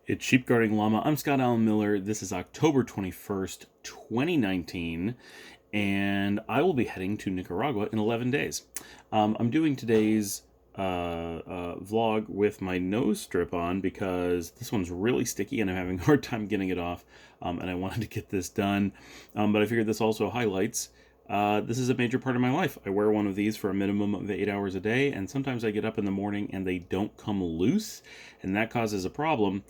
It's Sheep Guarding Llama. I'm Scott Allen Miller. This is October 21st, 2019, and I will be heading to Nicaragua in 11 days. I'm doing today's vlog with my nose strip on because this one's really sticky and I'm having a hard time getting it off, and I wanted to get this done. But I figured this also highlights this is a major part of my life. I wear one of these for a minimum of 8 hours a day, and sometimes I get up in the morning and they don't come loose, and that causes a problem.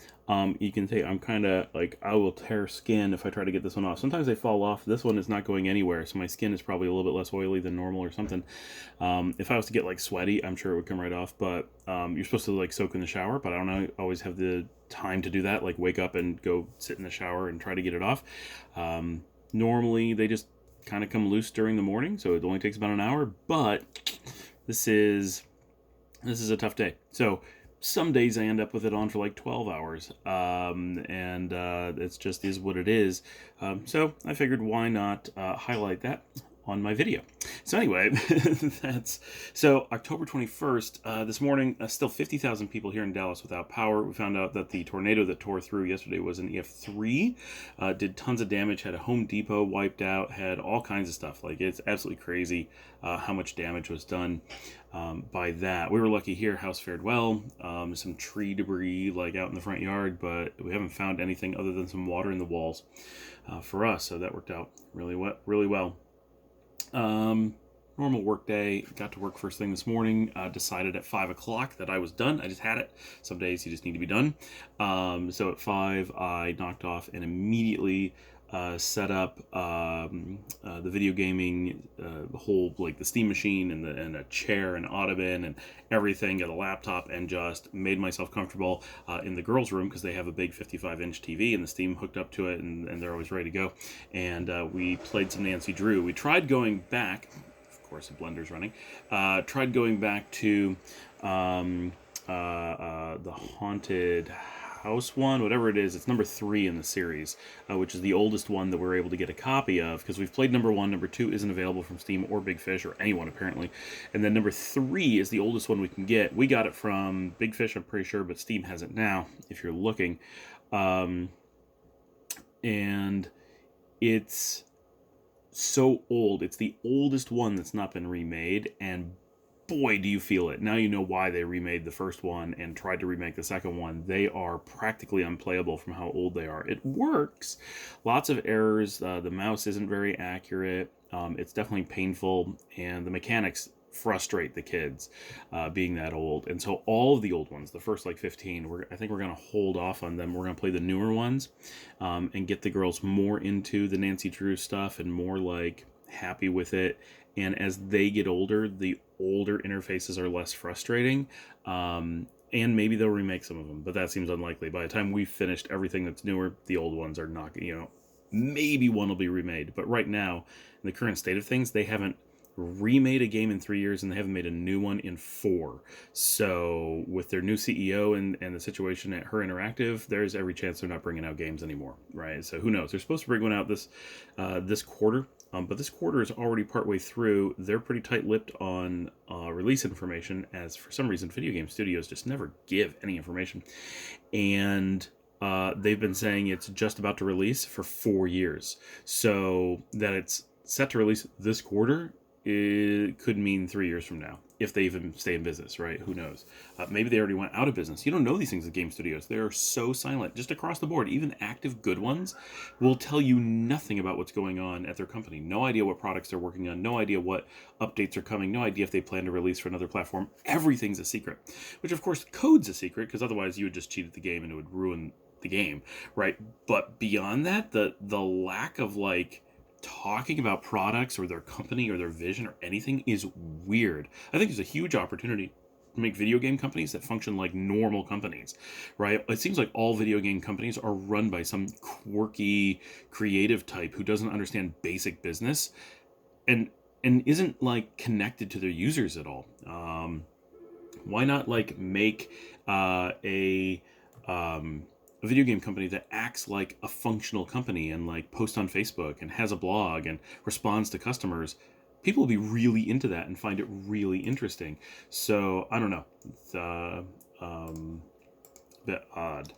You can say I'm kind of like, I will tear skin if I try to get this one off. Sometimes they fall off. This one is not going anywhere, so my skin is probably a little bit less oily than normal or something. If I was to get like sweaty, I'm sure it would come right off, but you're supposed to like soak in the shower, but I don't always have the time to do that, like wake up and go sit in the shower and try to get it off. Normally they just kind of come loose during the morning, so it only takes about an hour, but this is a tough day. So some days I end up with it on for like 12 hours, and it's just is what it is. So I figured why not highlight that on my video. So anyway, so October 21st, this morning, still 50,000 people here in Dallas without power. We found out that the tornado that tore through yesterday was an EF3, did tons of damage, had a Home Depot wiped out, had all kinds of stuff. Like, it's absolutely crazy how much damage was done by that. We were lucky here, house fared well, some tree debris like out in the front yard, but we haven't found anything other than some water in the walls for us, so that worked out really well. Normal work day. Got to work first thing this morning. Decided at 5 o'clock that I was done. I just had it. Some days you just need to be done. So at 5 I knocked off and immediately set up the video gaming, whole, like the Steam machine and a chair and ottoman and everything, got a laptop, and just made myself comfortable in the girls' room because they have a big 55-inch TV and the Steam hooked up to it, and they're always ready to go. And we played some Nancy Drew. We tried going back, of course the blender's running, tried going back to the Haunted House one, whatever it is. It's number 3 in the series, which is the oldest one that we're able to get a copy of, because we've played number 1. Number 2 isn't available from Steam or Big Fish or anyone apparently, and then number 3 is the oldest one we can get. We got it from Big Fish, I'm pretty sure, but Steam has it now if you're looking. And it's so old. It's the oldest one that's not been remade, and boy, do you feel it. Now you know why they remade the first one and tried to remake the second one. They are practically unplayable from how old they are. It works. Lots of errors. The mouse isn't very accurate. It's definitely painful, and the mechanics frustrate the kids being that old. And so all of the old ones, the first like 15, I think we're going to hold off on them. We're going to play the newer ones and get the girls more into the Nancy Drew stuff and more like happy with it. And as they get older, the older interfaces are less frustrating. And maybe they'll remake some of them, but that seems unlikely. By the time we've finished everything that's newer, the old ones are not, maybe one will be remade. But right now, in the current state of things, they haven't remade a game in 3 years, and they haven't made a new one in 4. So with their new CEO and the situation at Her Interactive, there's every chance they're not bringing out games anymore, right? So who knows? They're supposed to bring one out this quarter, but this quarter is already partway through. They're pretty tight-lipped on release information, as for some reason video game studios just never give any information. And they've been saying it's just about to release for 4 years. So that it's set to release this quarter, it could mean 3 years from now, if they even stay in business, right? Who knows? Maybe they already went out of business. You don't know these things at game studios. They're so silent, just across the board. Even active good ones will tell you nothing about what's going on at their company. No idea what products they're working on. No idea what updates are coming. No idea if they plan to release for another platform. Everything's a secret, which of course code's a secret, because otherwise you would just cheat at the game and it would ruin the game, right? But beyond that, the lack of like talking about products or their company or their vision or anything is weird. I think there's a huge opportunity to make video game companies that function like normal companies, right? It seems like all video game companies are run by some quirky creative type who doesn't understand basic business and isn't like connected to their users at all. Why not like make a video game company that acts like a functional company and like posts on Facebook and has a blog and responds to customers? People will be really into that and find it really interesting. So I don't know. It's bit odd.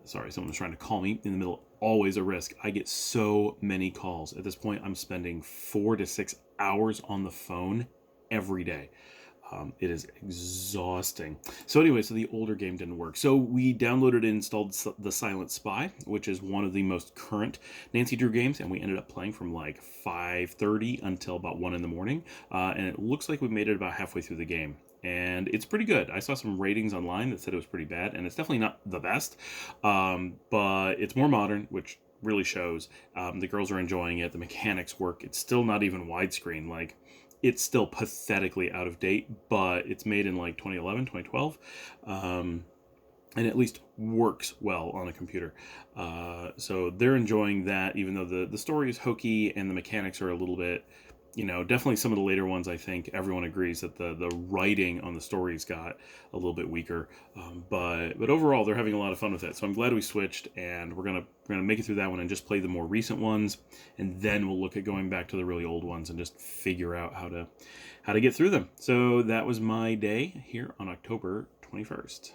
Sorry, someone's trying to call me in the middle. Always a risk. I get so many calls. At this point, I'm spending 4 to 6 hours on the phone every day. It is exhausting. So anyway, so the older game didn't work. So we downloaded and installed The Silent Spy, which is one of the most current Nancy Drew games, and we ended up playing from like 5:30 until about 1 in the morning. And it looks like we made it about halfway through the game. And it's pretty good. I saw some ratings online that said it was pretty bad, and it's definitely not the best, but it's more modern, which really shows. The girls are enjoying it. The mechanics work. It's still not even widescreen. Like, it's still pathetically out of date, but it's made in like 2011, 2012, and at least works well on a computer. So they're enjoying that, even though the story is hokey and the mechanics are a little bit, definitely some of the later ones, I think everyone agrees that the writing on the stories got a little bit weaker. But overall, they're having a lot of fun with it. So I'm glad we switched, and we're gonna make it through that one and just play the more recent ones, and then we'll look at going back to the really old ones and just figure out how to get through them. So that was my day here on October 21st.